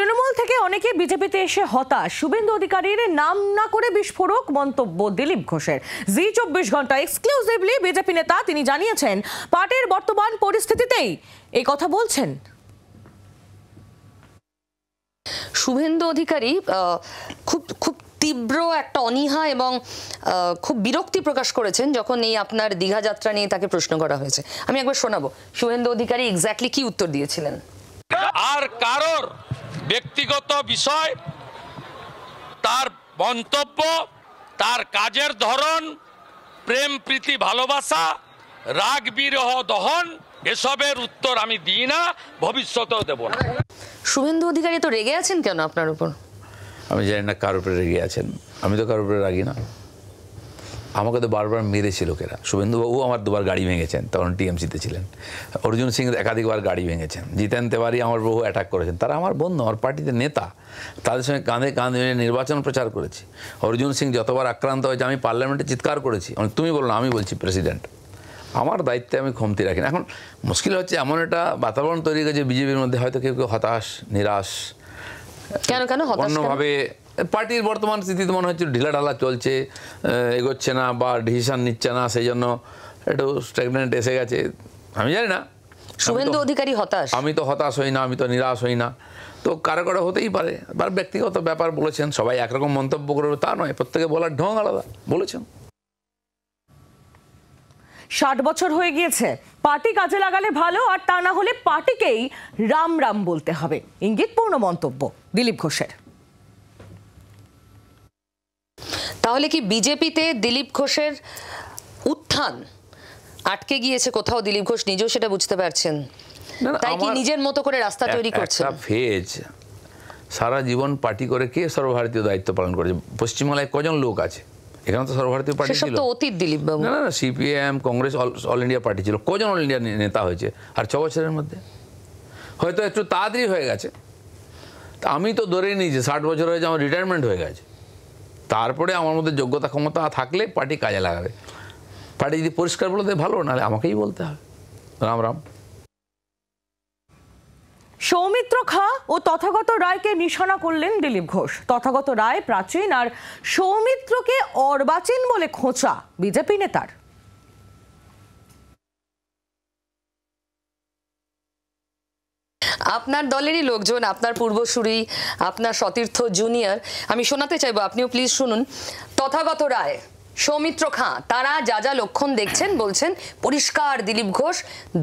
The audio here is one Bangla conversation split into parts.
তৃণমূল থেকে অনেকে বিজেপিতে এসে হতাশ। শুভেন্দু অধিকারীর নাম না করে বিস্ফোরক মন্তব্য দিলীপ ঘোষের। জি24 ঘন্টা এক্সক্লুসিভলি বিজেপি নেতা তিনি জানিয়েছেন, পার্টির বর্তমান পরিস্থিতিতেই এই কথা বলছেন। শুভেন্দু অধিকারী খুব তীব্র একটা অনীহা এবং খুব বিরক্তি প্রকাশ করেছেন যখন এই আপনার দীঘা যাত্রা নিয়ে তাকে প্রশ্ন করা হয়েছে। আমি একবার শোনাবো শুভেন্দু অধিকারী এক্স্যাক্টলি কি উত্তর দিয়েছিলেন। আর কারোর ব্যক্তিগত বিষয়, তার মন্তব্য, তার কাজের ধরন, প্রেম প্রীতি ভালোবাসা, রাগ বিরহ দহন, এসবের উত্তর আমি দিই না, ভবিষ্যতেও দেব না। শুভেন্দু অধিকারী তো রেগে আছেন কেন আপনার উপর? আমি জানি না কার উপরে রেগে আছেন, আমি তো কারোর উপরে রাগি না। আমাকে তো বারবার মেরেছে লোকেরা। শুভেন্দুবাবু আমার দুবার গাড়ি ভেঙেছেন, তখন টিএমসিতে ছিলেন। অর্জুন সিং একাধিকবার গাড়ি ভেঙেছেন। জিতেন তেওয়ারি আমার বহু অ্যাটাক করেছেন। তারা আমার বন্ধু, আমার পার্টিতে নেতা। তাদের সঙ্গে কাঁধে কাঁধ মিলিয়ে নির্বাচন প্রচার করেছি। অর্জুন সিং যতবার আক্রান্ত হয়েছে আমি পার্লামেন্টে চিৎকার করেছি। তুমি বলো না, আমি বলছি প্রেসিডেন্ট। আমার দায়িত্বে আমি কমতি রাখি না। এখন মুশকিল হচ্ছে এমন একটা বাতাবরণ তৈরি করেছে বিজেপির মধ্যে, হয়তো কেউ কেউ হতাশ, নিরাশ, কেন অন্যভাবে পার্টির বর্তমান স্থিতিতে মনে হচ্ছে ঢিলাঢালা চলছে, এগোচ্ছে না বা ডিসিশন নিচ্ছে না, সেই জন্য একটু স্ট্যাগনেন্ট এসে গেছে। আমি জানি না। শুভেন্দু অধিকারী হতাশ? আমি তো হতাশ হই না, আমি তো নিরাশ হই না। তো কারো কারো হতেই পারে, বা ব্যক্তিগত ব্যাপার বলেছেন, সবাই একরকম মন্তব্য করবে তা নয়, প্রত্যেকে বলার ঢং আলাদা বলেছেন। 60 বছর হয়ে গিয়েছে, পার্টি কাজে লাগালে ভালো, আর তা না হলে পার্টিকেই রাম রাম বলতে হবে, ইঙ্গিতপূর্ণ মন্তব্য দিলীপ ঘোষের। তাহলে কি বিজেপিতে দিলীপ ঘোষের উত্থান আটকে গিয়েছে কোথাও? দিলীপ ঘোষ নিজেও সেটা বুঝতে পারছেন, তাই কি নিজের মতো করে রাস্তা তৈরি করছেন? একটা ফেজ, সারা জীবন পার্টি করে কে সর্বভারতীয় দায়িত্ব পালন করেছে? পশ্চিমবাংলায় কজন লোক আছে? এখানে তো সর্বভারতীয় পার্টি ছিল। তো অতীত দিলীপ বাবু। না না, CPM, Congress, all India party ছিল। কজন অল ইন্ডিয়া নেতা হয়েছে? আর 6 বছরের মধ্যে হয়তো একটু তাড়াতাড়ি হয়ে গেছে। আমি তো ধরেই নিয়েছি 60 বছর হয়েছে, আমার রিটায়ারমেন্ট হয়ে গেছে। তারপরে আমার মধ্যে যোগ্যতা ক্ষমতা থাকলে পার্টি কাজে লাগাবে। পার্টি যদি পরিষ্কার বলতে ভালো, নাহলে আমাকেই বলতে হবে রাম রাম। সৌমিত্র খা ও তথাগত রায়কে নিশানা করলেন দিলীপ ঘোষ। তথাগত রায় প্রাচীন, আর সৌমিত্রকে অর্বাচীন বলে খোঁচা বিজেপি নেতার। আপনার দলেরই লোকজন, আপনার পূর্বসূরি, আপনার সতীর্থ জুনিয়র, আমি শোনাতে চাইবো, আপনিও প্লিজ শুনুন। তথাগত রায়, সৌমিত্র খাঁ, তারা যা যা লক্ষণ দেখছেন বলছেন পরিষ্কার দিলীপ ঘোষ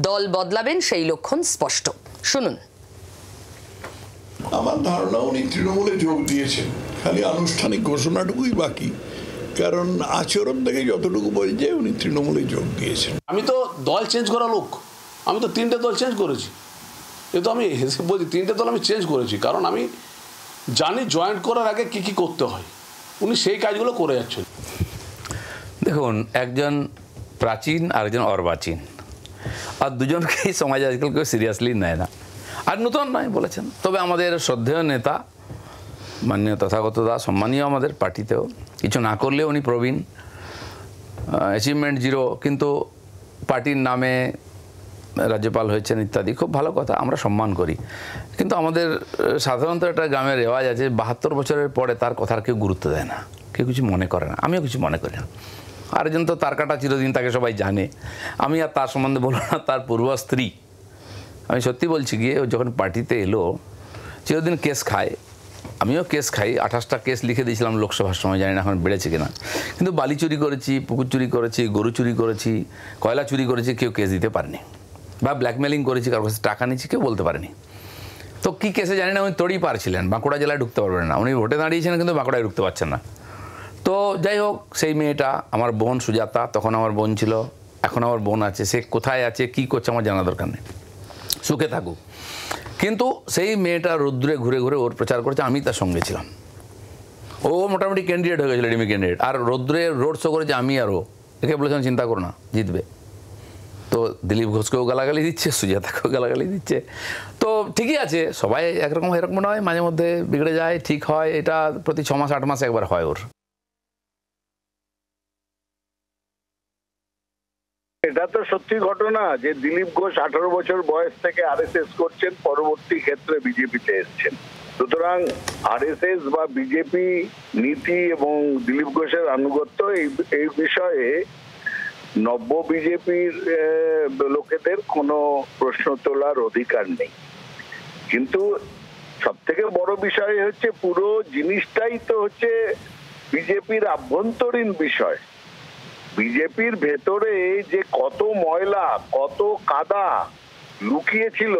দল বদলাবেন, সেই লক্ষণ স্পষ্ট। শুনুন। আমার ধারণা উনি তৃণমূলে যোগ দিয়েছেন, খালি আনুষ্ঠানিক ঘোষণাটুকুই বাকি। কারণ আচরণ থেকে যতটুকু বোঝা যায় উনি তৃণমূলে যোগ দিয়েছেন। আমি তো দল চেঞ্জ করা লোক, আমি তো 3টে দল চেঞ্জ করেছি। কিন্তু আমি বলছি 3টে দল আমি চেঞ্জ করেছি, কারণ আমি জানি জয়েন্ট করার আগে কি কি করতে হয়। উনি সেই কাজগুলো করে যাচ্ছেন। দেখুন, একজন প্রাচীন আর একজন অর্বাচীন, আর দুজনকেই সমাজ আজকাল কেউ সিরিয়াসলি নেয় না। আর নতুন নয় বলেছেন, তবে আমাদের শ্রদ্ধেয় নেতা মাননীয় তথাগত দাস সম্মানীয়, আমাদের পার্টিতেও কিছু না করলেও উনি প্রবীণ, অ্যাচিভমেন্ট জিরো, কিন্তু পার্টির নামে রাজ্যপাল হয়েছেন ইত্যাদি, খুব ভালো কথা, আমরা সম্মান করি। কিন্তু আমাদের সাধারণত একটা গ্রামের রেওয়াজ আছে, 72 বছরের পরে তার কথার কেউ গুরুত্ব দেয় না, কেউ কিছু মনে করে না। আমিও কিছু মনে করি না। আরেকজন তো তার কাটা চিরদিন, তাকে সবাই জানে। আমি আর তার সম্বন্ধে বলবো না, তার পূর্ব স্ত্রী। আমি সত্যি বলছি, গিয়ে ও যখন পার্টিতে এলো, চিরদিন কেস খায়, আমিও কেস খাই। 28টা কেস লিখে দিয়েছিলাম লোকসভার সময়, জানি না এখন বেড়েছে কিনা। কিন্তু বালি চুরি করেছি, পুকুর চুরি করেছি, গরু চুরি করেছি, কয়লা চুরি করেছি, কেউ কেস দিতে পারেনি। বা ব্ল্যাকমেলিং করেছি, কারোর কাছে টাকা নিচ্ছি, কেউ বলতে পারেনি। তো কী কেসে জানি না, উনি তড়িই পারছিলেন, বাঁকুড়া জেলায় ঢুকতে পারবেন না। উনি ভোটে দাঁড়িয়েছেন কিন্তু বাঁকুড়ায় ঢুকতে পারছেন না। তো যাই হোক, সেই মেয়েটা আমার বোন সুজাতা, তখন আমার বোন ছিল, এখন আমার বোন আছে, সে কোথায় আছে, কী করছে আমার জানা দরকার নেই, সুখে থাকুক। কিন্তু সেই মেয়েটা রৌদ্রে ঘুরে ঘুরে ওর প্রচার করেছে, আমি তার সঙ্গে ছিলাম। ও মোটামুটি ক্যান্ডিডেট হয়ে গেছিল, ডিমি ক্যান্ডিডেট, আর রৌদ্রে রোড শো করেছে আমি আর ও। একে বলেছেন চিন্তা করো না, জিতবে। তো দিলীপ ঘোষকেও গালাগালি দিচ্ছে, সুজাতাকেও গালাগালি দিচ্ছে। তো ঠিকই আছে, সবাই একরকম এরকম নয়, মাঝে মধ্যে বিগড়ে যায়, ঠিক হয়। এটা প্রতি 6 মাস 8 মাসে একবার হয় ওর। এটা তো সত্যি ঘটনা যে দিলীপ ঘোষ 18 বছর বয়স থেকে আরএসএস করছেন, পরবর্তী ক্ষেত্রে বিজেপিতে এসেছেন। সুতরাং আরএসএস বা বিজেপি নীতি এবং দিলীপ ঘোষের আনুগত্য এই বিষয়ে নব্য বিজেপির লোকেদের কোনো প্রশ্ন তোলার অধিকার নেই। কিন্তু সব থেকে বড় বিষয় হচ্ছে পুরো জিনিসটাই তো হচ্ছে বিজেপির আভ্যন্তরীণ বিষয়। বিজেপির ভেতরে যে কত ময়লা কত কাদা লুকিয়েছিল,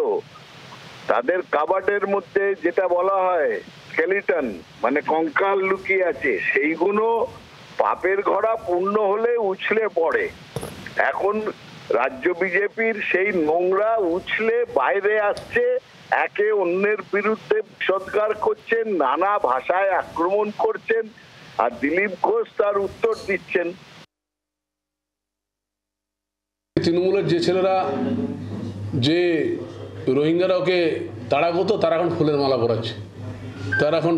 তাদের কাবাডের মধ্যে যেটা বলা হয় স্কেলিটন মানে কঙ্কাল লুকিয়ে আছে, সেইগুলো পাপের ঘড়া পূর্ণ হলে উছলে পড়ে। এখন রাজ্য বিজেপির সেই নোংরা উছলে বাইরে আসছে, একে অন্যের বিরুদ্ধে বিষোদ্গার করছেন, নানা ভাষায় আক্রমণ করছেন, আর দিলীপ ঘোষ তার উত্তর দিচ্ছেন। তৃণমূলের যে ছেলেরা যে রোহিঙ্গারা ওকে তাড়া করতো, তারা এখন ফুলের মালা পরাচ্ছে, তারা এখন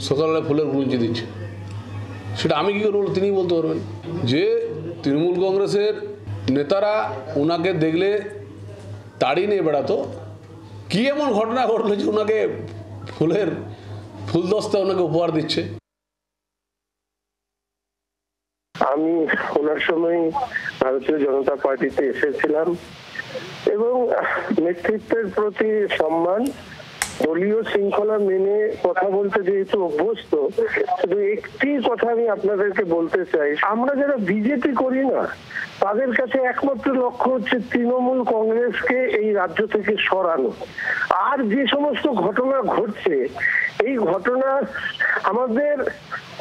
সকালবেলা ফুলের গুঞ্জি দিচ্ছে। সেটা আমি কী করে বলবো, তিনিই বলতে পারবেন। যে তৃণমূল কংগ্রেসের নেতারা ওনাকে দেখলে তাড়ি নিয়ে বেড়াতো, কী এমন ঘটনা ঘটলো যে ওনাকে ফুলদস্তা ওনাকে উপহার দিচ্ছে। আমি ওনার সময় ভারতীয় জনতা পার্টিতে এসেছিলাম এবং নেতৃত্বের প্রতি সম্মান, দলীয় শৃঙ্খলা মেনে কথা বলতে যেহেতু অভ্যস্ত, শুধু একটি কথা আমি আপনাদেরকে বলতে চাই, আমরা যারা বিজেপি করি না তাদের কাছে একমাত্র লক্ষ্য হচ্ছে তৃণমূল কংগ্রেসকে এই রাজ্য থেকে সরানো। আর যে সমস্ত ঘটনা ঘটছে, এই ঘটনা আমাদের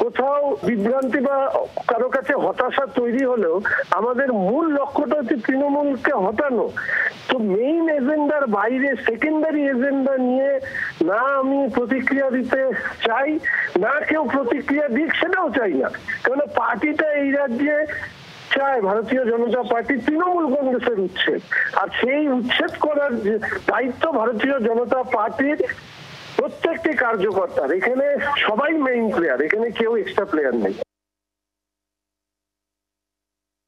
কোথাও বিভ্রান্তি বা কারো কাছে হতাশা তৈরি হলেও আমাদের মূল লক্ষ্যটা হচ্ছে তৃণমূলকে হটানো। তো মেইন এজেন্ডার বাইরে সেকেন্ডারি এজেন্ডা নিয়ে না আমি প্রতিক্রিয়া দিতে চাই, না কেউ প্রতিক্রিয়া দিক, সেটাও চাই না। কারণ পার্টিটা এই রাজ্যে চায়, ভারতীয় জনতা পার্টি তৃণমূল কংগ্রেসের উচ্ছেদ, আর সেই উচ্ছেদ করার দায়িত্ব ভারতীয় জনতা পার্টির প্রত্যেকটি কার্যকর্তার। এখানে সবাই মেইন প্লেয়ার, এখানে কেউ এক্সট্রা প্লেয়ার নেই।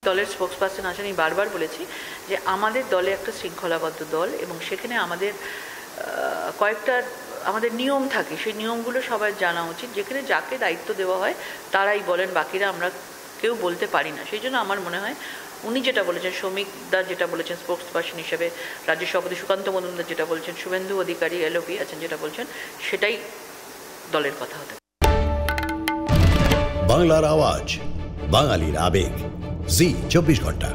দলের স্পোকসপারসন আছেন, আমি বারবার বলেছি যে আমাদের দলে একটা শৃঙ্খলাবদ্ধ দল এবং সেখানে আমাদের কয়েকটা আমাদের নিয়ম থাকে, সেই নিয়মগুলো সবার জানা উচিত। যেখানে যাকে দায়িত্ব দেওয়া হয় তারাই বলেন, বাকিরা আমরা কেউ বলতে পারি না। সেই জন্য আমার মনে হয় উনি যেটা বলেছেন, শ্রমিক দা যেটা বলেছেন স্পোকস পার্সন হিসেবে, রাজ্য সভাপতি সুকান্ত মজুমদার যেটা বলছেন, শুভেন্দু অধিকারী এলওপি আছেন যেটা বলছেন, সেটাই দলের কথা হতে। বাংলার আওয়াজ, বাঙালির আবেগ, জি 24 ঘন্টা।